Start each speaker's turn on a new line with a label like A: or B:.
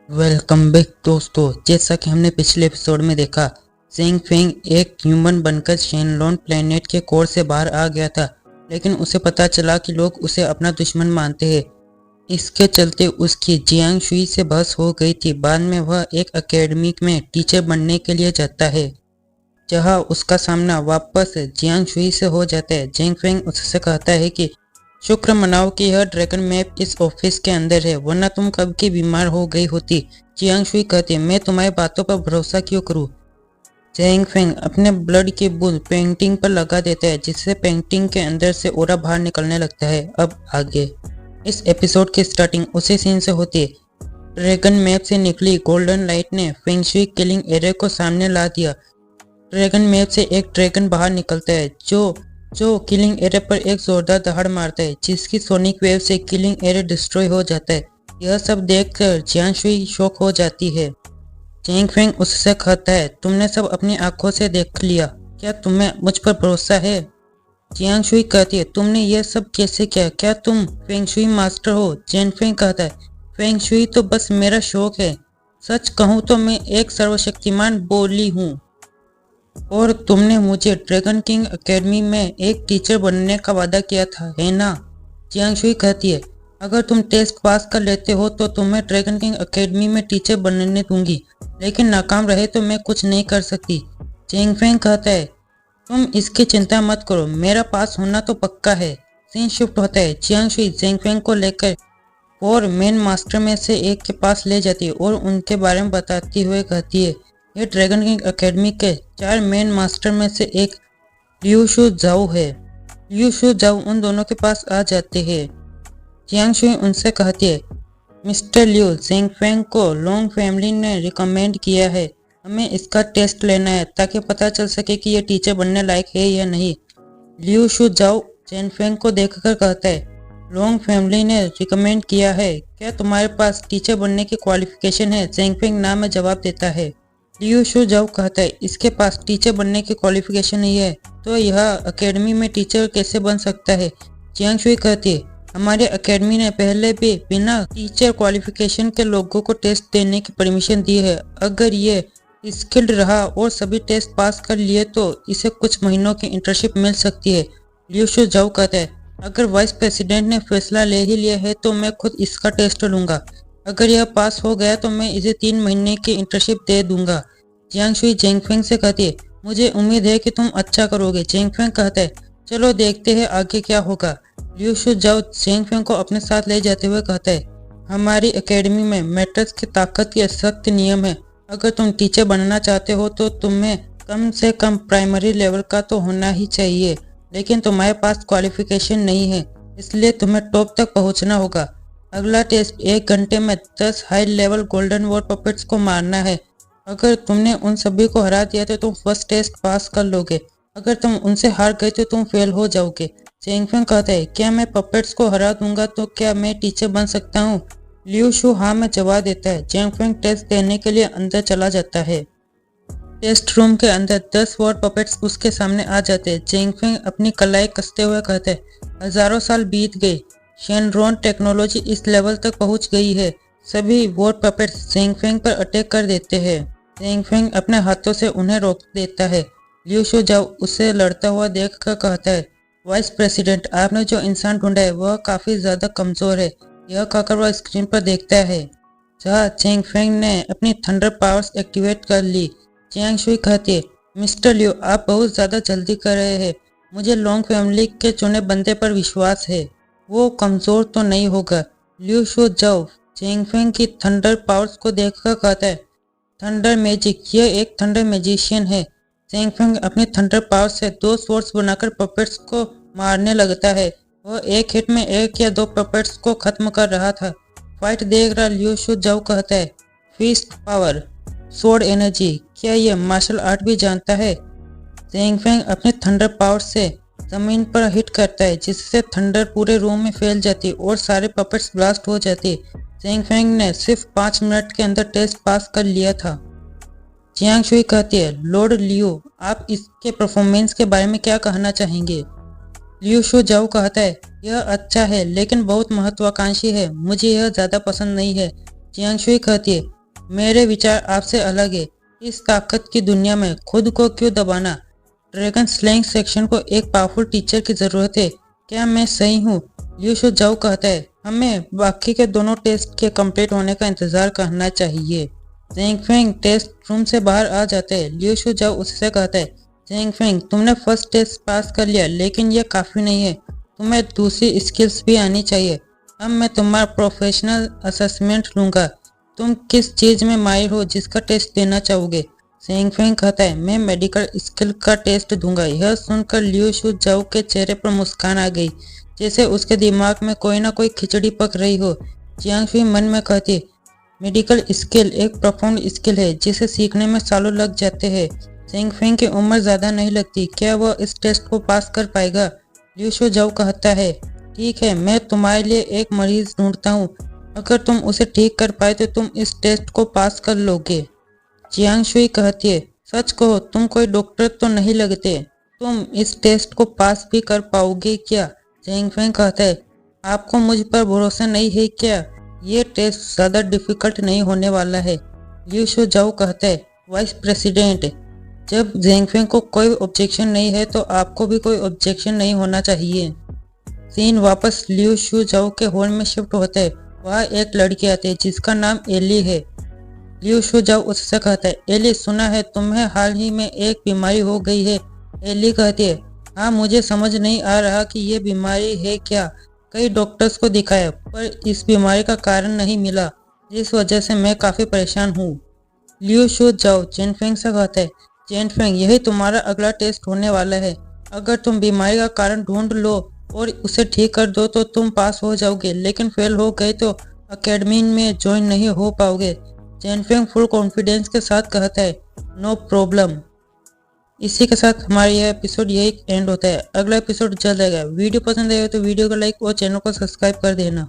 A: Welcome back दोस्तों। जैसा कि हमने पिछले एपिसोड में देखा, जेंग फेंग एक ह्यूमन बनकर शेनलॉन प्लेनेट के कोर से बाहर आ गया था, लेकिन उसे पता चला कि लोग उसे अपना दुश्मन मानते हैं। इसके चलते उसकी जियांग शुई से बहस हो गई थी। बाद में वह एक एकेडमी में टीचर बनने के लिए जाता है, जहां उसका सामना वापस जियांग शुई से हो जाता है। जेंग फेंग उससे कहता है कि शुक्र मनाओ कि यह ड्रैगन मैप इस ऑफिस के अंदर है, वरना तुम कब की बीमार हो गई होती। जियांग शुई कहती है, मैं तुम्हारी बातों पर भरोसा क्यों करूं। जेंग फेंग अपने ब्लड की बूंद पेंटिंग पर लगा देता है, जिससे पेंटिंग के अंदर से ओरा बाहर निकलने लगता है। अब आगे इस एपिसोड की स्टार्टिंग उसी सीन से होती है। ड्रैगन मैप से निकली गोल्डन लाइट ने फेंग शुई किलिंग एरे को सामने ला दिया। ड्रैगन मैप से एक ड्रैगन बाहर निकलता है जो किलिंग एरे पर एक जोरदार दहाड़ मारता है, जिसकी सोनिक वेव से किलिंग एरे डिस्ट्रॉय हो जाता है। यह सब देखकर जियांग शुई शॉक हो जाती है। जेंग फेंग उससे कहता है, तुमने सब अपनी आंखों से देख लिया, क्या तुम्हें मुझ पर भरोसा है। जियांग शुई कहती है, तुमने यह सब कैसे किया, क्या तुम फेंग शुई मास्टर हो। जेंग फेंग कहता है, फेंग शुई तो बस मेरा शौक है, सच कहूँ तो मैं एक सर्वशक्तिमान बोली हूँ, और तुमने मुझे ड्रैगन किंग एकेडमी में एक टीचर बनने का वादा किया था, है ना। जियांग शुई कहती है, अगर तुम टेस्ट पास कर लेते हो तो तुम्हें ड्रैगन किंग एकेडमी में टीचर बनने दूंगी, लेकिन नाकाम रहे तो मैं कुछ नहीं कर सकती। जेंग फेंग कहता है, तुम इसकी चिंता मत करो, मेरा पास होना तो पक्का है। सीन शिफ्ट होता है। जियांग शुई जेंग फेंग को लेकर 4 मेन मास्टर में से एक के पास ले जाती है और उनके बारे में बताती हुए कहती है, ये ड्रैगन किंग एकेडमी के 4 मेन मास्टर में से एक लियू शू जाओ है। लियू शू जाओ उन दोनों के पास आ जाते हैं। जियांग शुई उनसे कहती है, मिस्टर लियू, जेंग फेंग को लोंग फैमिली ने रिकमेंड किया है, हमें इसका टेस्ट लेना है ताकि पता चल सके कि ये टीचर बनने लायक है या नहीं। लियू शू जाओ जेंग फेंग को देखकर कहता है, लोंग फैमिली ने रिकमेंड किया है, क्या तुम्हारे पास टीचर बनने की क्वालिफिकेशन है। जेंग फेंग ना में जवाब देता है। लियू शू जाओ कहता है, इसके पास टीचर बनने की क्वालिफिकेशन नहीं है तो यह एकेडमी में टीचर कैसे बन सकता है। जियांग शुई कहती है, हमारे एकेडमी ने पहले भी बिना टीचर क्वालिफिकेशन के लोगों को टेस्ट देने की परमिशन दी है। अगर ये स्किल्ड रहा और सभी टेस्ट पास कर लिए तो इसे कुछ महीनों की इंटर्नशिप मिल सकती है। लियू शू जाओ कहता है, अगर वाइस प्रेसिडेंट ने फैसला ले ही लिया है तो मैं खुद इसका टेस्ट लूंगा। अगर यह पास हो गया तो मैं इसे 3 महीने की इंटर्नशिप दे दूंगा। जियांग शुई जेंग फेंग से कहती है, मुझे उम्मीद है कि तुम अच्छा करोगे। जेंग फेंग कहता है, चलो देखते हैं आगे क्या होगा। लियू शू जाओ जेंग फेंग को अपने साथ ले जाते हुए कहता है, हमारी एकेडमी में मैट्रिक्स की ताकत के सख्त नियम है। अगर तुम टीचर बनना चाहते हो तो तुम्हें कम से कम प्राइमरी लेवल का तो होना ही चाहिए, लेकिन तुम्हारे पास क्वालिफिकेशन नहीं है, इसलिए तुम्हें टॉप तक पहुंचना होगा। अगला टेस्ट 1 घंटे में 10 high level golden war puppets को मारना है। अगर तुमने उन सभी को हरा दिया तो तुम फर्स्ट टेस्ट पास कर लोगे, अगर तुम उनसे हार गए तो तुम फेल हो जाओगे। जेंग फेंग कहता है, क्या मैं पपेट्स को हरा दूंगा तो क्या मैं टीचर बन सकता हूँ। लियू शू हाँ में जवाब देता है। जेंग फेंग टेस्ट देने के लिए अंदर चला जाता है। टेस्ट रूम के अंदर 10 वॉर पपेट्स उसके सामने आ जाते हैं। जेंग फेंग अपनी कलाई कसते हुए कहते हैं, हजारों साल बीत गए, शेनरॉन टेक्नोलॉजी इस लेवल तक पहुंच गई है। सभी वॉर पपेट्स जेंग फेंग पर अटैक कर देते हैं। जेंग फेंग अपने हाथों से उन्हें रोक देता है। लियू शू जाओ उसे लड़ता हुआ देखकर कहता है, वाइस प्रेसिडेंट, आपने जो इंसान ढूंढा है वह काफी ज्यादा कमजोर है। यह कहकर वह स्क्रीन पर देखता है जहाँ जेंग फेंग ने अपनी थंडर पावर्स एक्टिवेट कर ली। जियांग शुई कहती है, मिस्टर लियू, आप बहुत ज्यादा जल्दी कर रहे हैं, मुझे लोंग फैमिली के चुने बंदे पर विश्वास है, वो कमजोर तो नहीं होगा। लियू शू जाओ जेंग फेंग की थंडर पावर्स को देखकर कहता है, थंडर मैजिक, यह एक थंडर मैजिशियन है। जेंग फेंग अपने थंडर पावर से 2 स्वॉर्ड्स बनाकर पपेट्स को मारने लगता है। वह एक हिट में 1 या 2 पपेट्स को खत्म कर रहा था। फाइट देख रहा लियू शू जाओ कहता है, फीस्ट पावर, स्वॉर्ड एनर्जी, क्या यह मार्शल आर्ट भी जानता है। जेंग फेंग अपने थंडर पावर से जमीन पर हिट करता है, जिससे थंडर पूरे रूम में फैल जाती और सारे पपेट्स ब्लास्ट हो जाते। जेंग फेंग ने सिर्फ 5 मिनट के अंदर टेस्ट पास कर लिया था। जियांग शुई कहती है, लॉर्ड लियू, आप इसके परफॉर्मेंस के बारे में क्या कहना चाहेंगे। लियू शू जाओ कहता है, यह अच्छा है लेकिन बहुत महत्वाकांक्षी है, मुझे यह ज्यादा पसंद नहीं है। जियांग शुई कहती है, मेरे विचार आपसे अलग है। इस ताकत की दुनिया में खुद को क्यों दबाना? ड्रैगन स्लेइंग सेक्शन को एक पावरफुल टीचर की जरूरत है। क्या मैं सही हूँ? लियू शो जाओ कहता है हमें बाकी के दोनों टेस्ट के कंप्लीट होने का इंतजार करना चाहिए। जेंग फेंग टेस्ट रूम से बाहर आ जाते हैं। लियू शो जाओ उससे कहता है जेंग फेंग तुमने फर्स्ट टेस्ट पास कर लिया, लेकिन यह काफ़ी नहीं है, तुम्हें दूसरी स्किल्स भी आनी चाहिए। अब मैं तुम्हारा प्रोफेशनल असेसमेंट लूँगा। तुम किस चीज़ में माहिर हो जिसका टेस्ट देना चाहोगे? जेंग फेंग कहता है मैं मेडिकल स्किल का टेस्ट दूंगा। यह सुनकर लियू शू जाओ के चेहरे पर मुस्कान आ गई, जैसे उसके दिमाग में कोई ना कोई खिचड़ी पक रही हो। जियांग फी मन में कहती मेडिकल स्किल एक प्रोफाउंड स्किल है जिसे सीखने में सालों लग जाते हैं। जेंग फेंग की उम्र ज़्यादा नहीं लगती, क्या वह इस टेस्ट को पास कर पाएगा? लियू शू जाओ कहता है ठीक है, मैं तुम्हारे लिए एक मरीज ढूंढता हूँ। अगर तुम उसे ठीक कर पाए तो तुम इस टेस्ट को पास कर लोगे। जियांग शुई कहती है सच कहो, तुम कोई डॉक्टर तो नहीं लगते, तुम इस टेस्ट को पास भी कर पाओगे क्या? जेंग फेंग कहता है आपको मुझ पर भरोसा नहीं है क्या? ये टेस्ट ज़्यादा डिफिकल्ट नहीं होने वाला है। लियू शो जाओ कहता है वाइस प्रेसिडेंट, जब जेंग फेंग को कोई ऑब्जेक्शन नहीं है तो आपको भी कोई ऑब्जेक्शन नहीं होना चाहिए। सीन वापस लियू शू जाओ के हॉल में शिफ्ट होता है। वहाँ एक लड़की आती है जिसका नाम एली है। लियू शू जाओ उससे कहता है एली सुना है तुम्हें हाल ही में एक बीमारी हो गई है। एली कहती है हाँ, मुझे समझ नहीं आ रहा कि ये बीमारी है क्या। कई डॉक्टर्स को दिखाया पर इस बीमारी का कारण नहीं मिला, जिस वजह से मैं काफ़ी परेशान हूँ। लियू शू जाओ चेन फेंग से कहता है चेन फेंग यही तुम्हारा अगला टेस्ट होने वाला है। अगर तुम बीमारी का कारण ढूंढ लो और उसे ठीक कर दो तो तुम पास हो जाओगे, लेकिन फेल हो गए तो अकेडमी में ज्वाइन नहीं हो पाओगे। चेन फेंग फुल कॉन्फिडेंस के साथ कहता है नो प्रॉब्लम। इसी के साथ हमारा यह एपिसोड यही एंड होता है। अगला एपिसोड जल्द आएगा। वीडियो पसंद आएगा तो वीडियो को लाइक और चैनल को सब्सक्राइब कर देना।